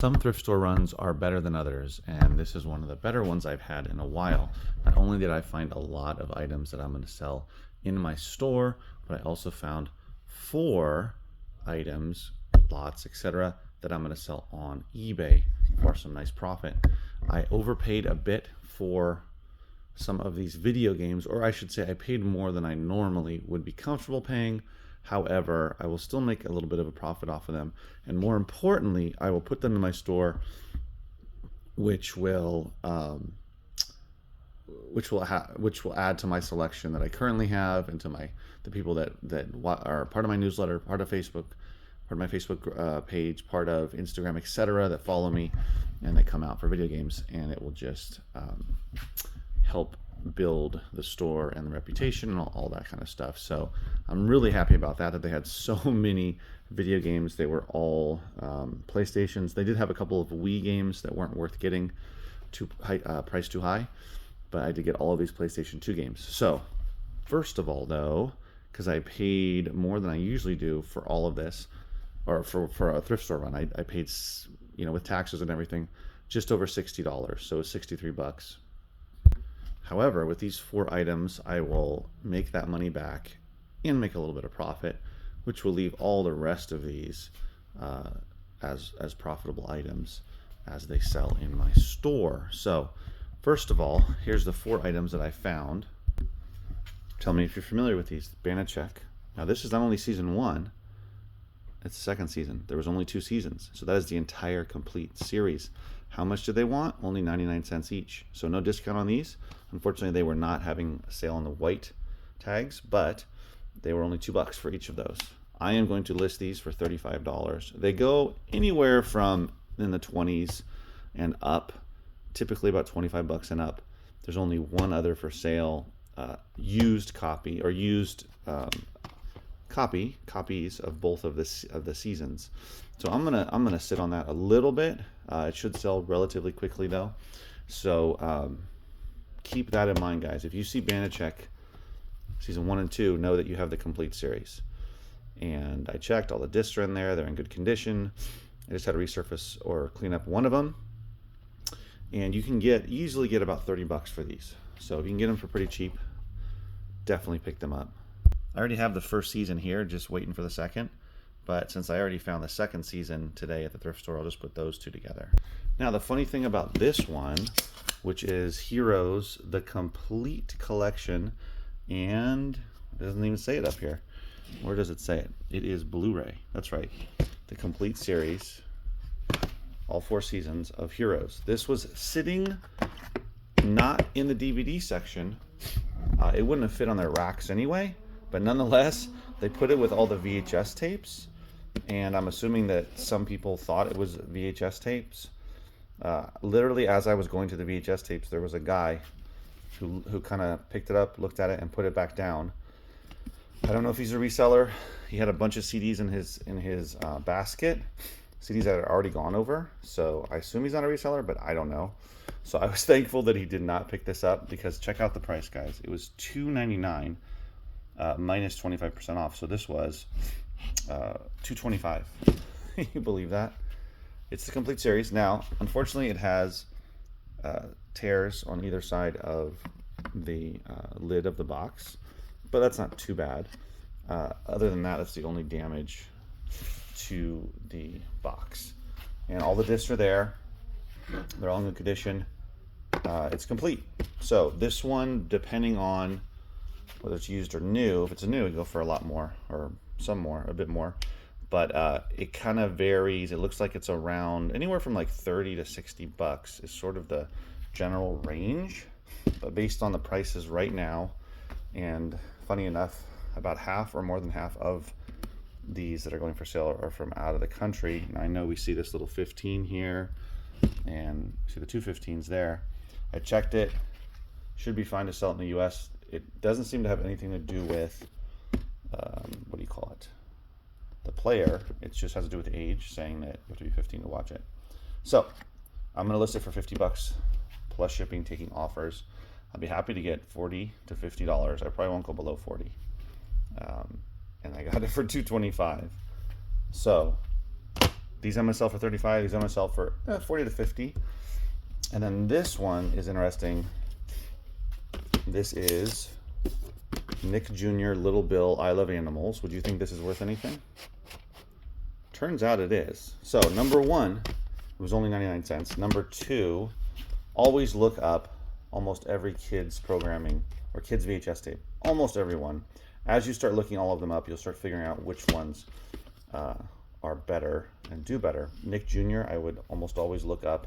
Some thrift store runs are better than others, and this is one of the better ones I've had in a while. Not only did I find a lot of items that I'm going to sell in my store, but I also found 4 items, lots, etc., that I'm going to sell on eBay for some nice profit. I overpaid a bit for some of these video games, or I should say I paid more than I normally would be comfortable paying. However, I will still make a little bit of a profit off of them, and more importantly, I will put them in my store, which will add to my selection that I currently have, and to the people that are part of my newsletter, part of my Facebook page, part of Instagram, etc., that follow me and they come out for video games, and it will just help build the store and the reputation and all that kind of stuff. So I'm really happy about that they had so many video games. They were all PlayStations. They did have a couple of Wii games that weren't worth getting priced too high, but I did get all of these PlayStation 2 games. So first of all, though, because I paid more than I usually do for all of this, or for a thrift store run, I paid, with taxes and everything, just over $60, so $63. However, with these 4 items, I will make that money back and make a little bit of profit, which will leave all the rest of these as profitable items as they sell in my store. So first of all, here's the 4 items that I found. Tell me if you're familiar with these. Banachek. Now this is not only season 1, it's the 2nd season. There was only 2 seasons, so that is the entire complete series. How much did they want? Only 99 cents each. So no discount on these. Unfortunately, they were not having a sale on the white tags, but they were only $2 for each of those. I am going to list these for $35. They go anywhere from in the 20s and up, typically about $25 and up. There's only one other for sale, used copy, or used copies of both of the seasons. So I'm gonna sit on that a little bit. It should sell relatively quickly though. So keep that in mind, guys. If you see Banachek season 1 and 2, know that you have the complete series. And I checked, all the discs are in there. They're in good condition. I just had to resurface or clean up one of them. And you can easily get about $30 for these. So if you can get them for pretty cheap, definitely pick them up. I already have the 1st season here, just waiting for the 2nd. But since I already found the 2nd season today at the thrift store, I'll just put those 2 together. Now, the funny thing about this one, which is Heroes, the complete collection, and it doesn't even say it up here. Where does it say it? It is Blu-ray. That's right. The complete series, all 4 seasons of Heroes. This was sitting not in the DVD section. It wouldn't have fit on their racks anyway, but nonetheless, they put it with all the VHS tapes, and I'm assuming that some people thought it was VHS tapes. Literally, as I was going to the VHS tapes, there was a guy who kind of picked it up, looked at it, and put it back down. I don't know if he's a reseller. He had a bunch of CDs in his basket, CDs that had already gone over. So I assume he's not a reseller, but I don't know. So I was thankful that he did not pick this up, because check out the price, guys. It was $2.99 minus 25% off. So this was $2.25. You believe that? It's the complete series. Now, unfortunately, it has tears on either side of the lid of the box, but that's not too bad. Other than that, that's the only damage to the box. And all the discs are there. They're all in good condition. It's complete. So this one, depending on whether it's used or new, if it's new, it'd go for a lot more, or a bit more. But it kind of varies. It looks like it's around anywhere from like $30 to $60 is sort of the general range. But based on the prices right now, and funny enough, about half or more than half of these that are going for sale are from out of the country. Now, I know we see this little 15 here, and see the 215s there. I checked it. Should be fine to sell it in the US. It doesn't seem to have anything to do with, what do you call it? The player. It just has to do with age, saying that you have to be 15 to watch it. So I'm going to list it for $50 plus shipping, taking offers. I'll be happy to get $40 to $50. I probably won't go below 40. And I got it for $2.25. So These I'm gonna sell for 35. These I'm gonna sell for 40 to 50. And then this one is interesting. This is Nick Jr. Little Bill I Love Animals. Would you think this is worth anything? Turns out it is. So number one, it was only 99 cents. Number two, always look up almost every kids programming or kids VHS tape. Almost every one. As you start looking all of them up, you'll start figuring out which ones are better and do better. Nick Jr. I would almost always look up,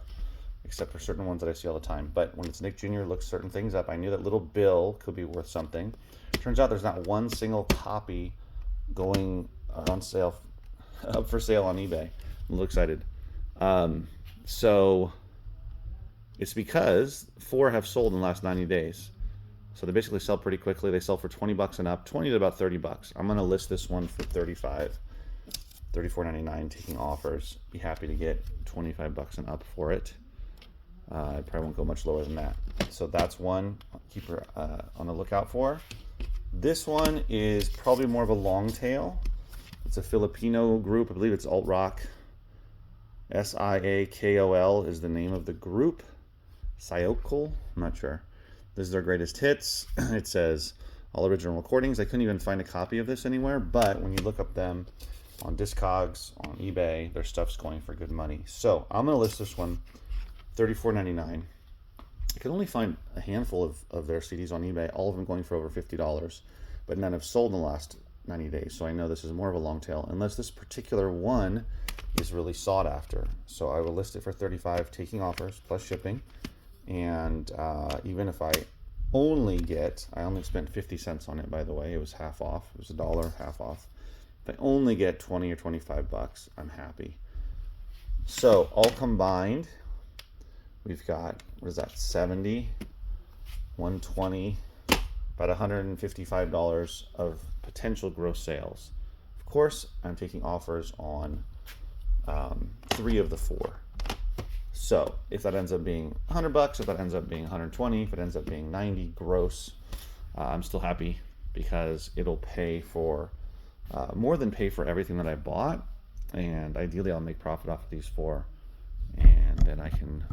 except for certain ones that I see all the time. But when it's Nick Jr., look certain things up. I knew that Little Bill could be worth something. Turns out there's not one single copy going on sale, up for sale on eBay. I'm a little excited. So it's because 4 have sold in the last 90 days. So they basically sell pretty quickly. They sell for 20 bucks and up, 20 to about 30 bucks. I'm going to list this one for 35, $34.99, taking offers. Be happy to get 25 bucks and up for it. I probably won't go much lower than that. So that's one. Keep her on the lookout for. This one is probably more of a long tail. It's a Filipino group. I believe it's alt rock. Siakol is the name of the group. Siakol? I'm not sure. This is their greatest hits. It says all original recordings. I couldn't even find a copy of this anywhere, but when you look up them on Discogs, on eBay, their stuff's going for good money. So I'm going to list this one, $34.99. I could only find a handful of their CDs on eBay, all of them going for over $50, but none have sold in the last 90 days. So I know this is more of a long tail, unless this particular one is really sought after. So I will list it for $35, taking offers plus shipping. And even if I only spent 50 cents on it, by the way. It was half off. It was $1, half off. If I only get 20 or 25 bucks, I'm happy. So all combined, we've got, what is that, 70, 120, about $155 of potential gross sales. Of course, I'm taking offers on 3 of the 4. So if that ends up being 100 bucks, if that ends up being 120, if it ends up being 90 gross, I'm still happy because it'll pay for more than pay for everything that I bought, and ideally I'll make profit off of these 4, and then I can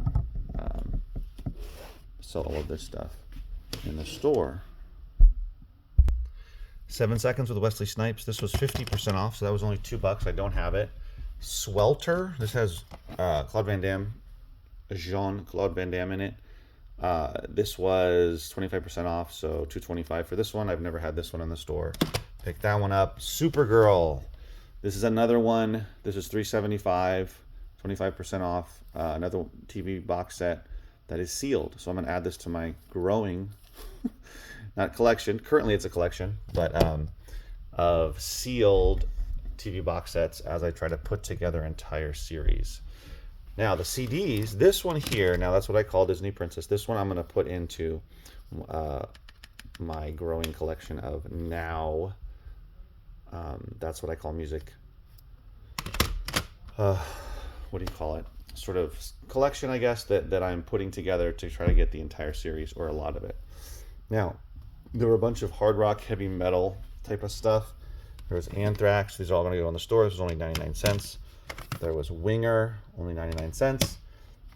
sell all of this stuff in the store. 7 Seconds with Wesley Snipes. This was 50% off, so that was only $2. I don't have it. Swelter. This has Claude Van Damme, Jean-Claude Van Damme in it. This was 25% off, so $2.25 for this one. I've never had this one in the store. Pick that one up. Supergirl. This is another one. This is $3.75, 25% off. Another TV box set that is sealed. So I'm going to add this to my growing, not collection. Currently it's a collection, but of sealed TV box sets as I try to put together entire series. Now the CDs, this one here, now that's what I call Disney Princess. This one I'm going to put into my growing collection of now. That's what I call music. What do you call it? Sort of collection, I guess, that I'm putting together to try to get the entire series or a lot of it. Now, there were a bunch of hard rock, heavy metal type of stuff. There was Anthrax. These are all going to go in the store. This was only 99 cents. There was Winger, only 99 cents.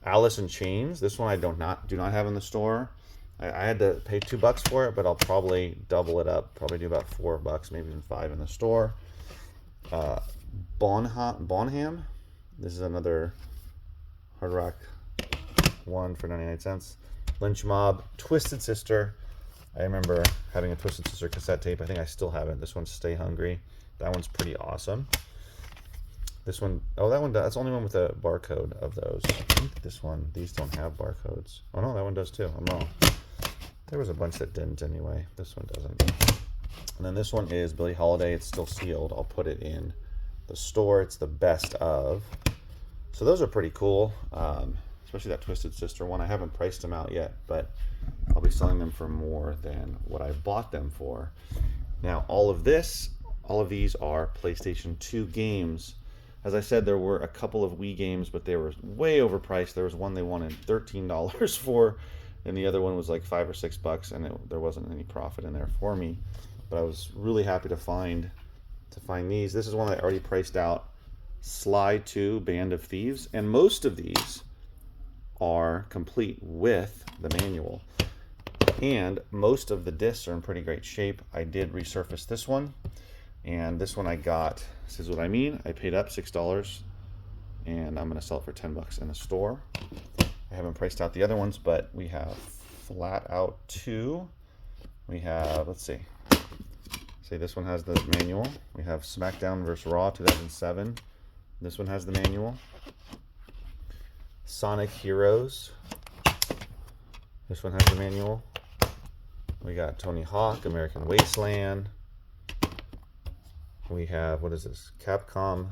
Alice in Chains. This one I do not have in the store. I had to pay $2 for it, but I'll probably double it up. Probably do about $4, maybe even $5 in the store. Bonham. This is another hard rock one for 99 cents. Lynch Mob. Twisted Sister. I remember having a Twisted Sister cassette tape. I think I still have it. This one's Stay Hungry. That one's pretty awesome. This one, oh, that one, that's the only one with a barcode of those. I think this one, these don't have barcodes. Oh no, that one does too. I'm wrong. There was a bunch that didn't anyway. This one doesn't. And then this one is Billie Holiday. It's still sealed. I'll put it in the store. It's the best of. So those are pretty cool. Especially that Twisted Sister one. I haven't priced them out yet, but I'll be selling them for more than what I bought them for. Now, all of these are PlayStation 2 games. As I said, there were a couple of Wii games, but they were way overpriced. There was one they wanted $13 for, and the other one was like $5 or $6, and there wasn't any profit in there for me. But I was really happy to find these. This is one that I already priced out Sly 2 Band of Thieves, and most of these are complete with the manual. And most of the discs are in pretty great shape. I did resurface this one, and this one I got, this is what I mean, I paid up $6, and I'm going to sell it for 10 bucks in the store. I haven't priced out the other ones, but we have Flat Out 2. We have, let's see, this one has the manual. We have SmackDown vs. Raw 2007. This one has the manual. Sonic Heroes. This one has the manual. We got Tony Hawk, American Wasteland. We have, what is this? Capcom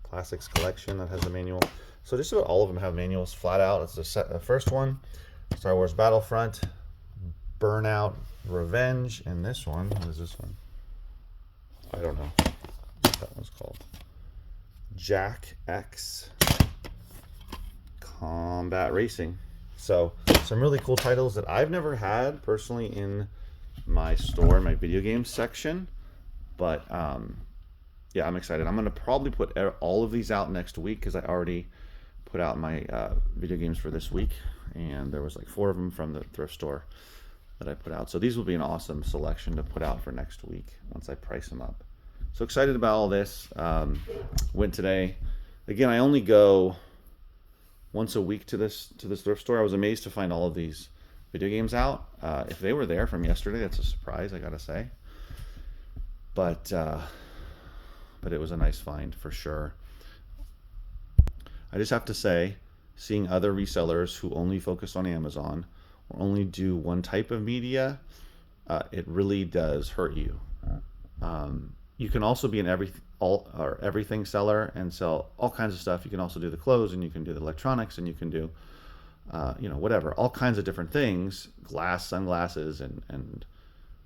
Classics Collection that has the manual. So just about all of them have manuals. Flat Out, it's the first one. Star Wars Battlefront, Burnout, Revenge, and this one, what is this one? I don't know what that one's called. Jack X Combat Racing. So some really cool titles that I've never had personally in my store, my video games section. But yeah, I'm excited. I'm going to probably put all of these out next week because I already put out my video games for this week. And there was like 4 of them from the thrift store that I put out. So these will be an awesome selection to put out for next week once I price them up. So excited about all this. Went today. Again, I only go once a week to this thrift store. I was amazed to find all of these video games out. If they were there from yesterday, that's a surprise, I gotta say. But it was a nice find for sure. I just have to say, seeing other resellers who only focus on Amazon or only do one type of media, it really does hurt you. You can also be an everything seller and sell all kinds of stuff. You can also do the clothes, and you can do the electronics, and you can do whatever, all kinds of different things, glass, sunglasses, and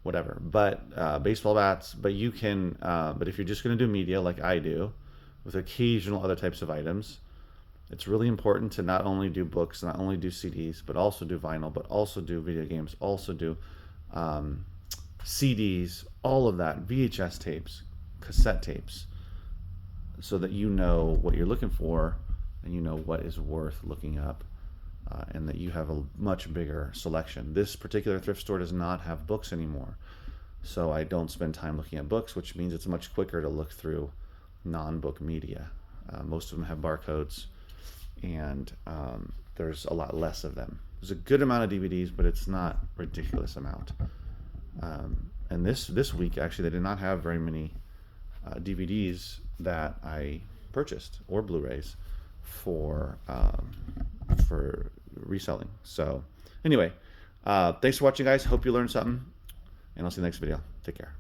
whatever. But baseball bats. But you can. But if you're just going to do media like I do, with occasional other types of items, it's really important to not only do books, not only do CDs, but also do vinyl, but also do video games, also do CDs, all of that, VHS tapes, cassette tapes, so that you know what you're looking for and you know what is worth looking up, and that you have a much bigger selection. This particular thrift store does not have books anymore, so I don't spend time looking at books, which means it's much quicker to look through non-book media. Most of them have barcodes, and there's a lot less of them. There's a good amount of DVDs, but it's not a ridiculous amount. And this week, actually, they did not have very many DVDs that I purchased, or Blu-rays, for reselling. So anyway, thanks for watching, guys. Hope you learned something, and I'll see you in the next video. Take care.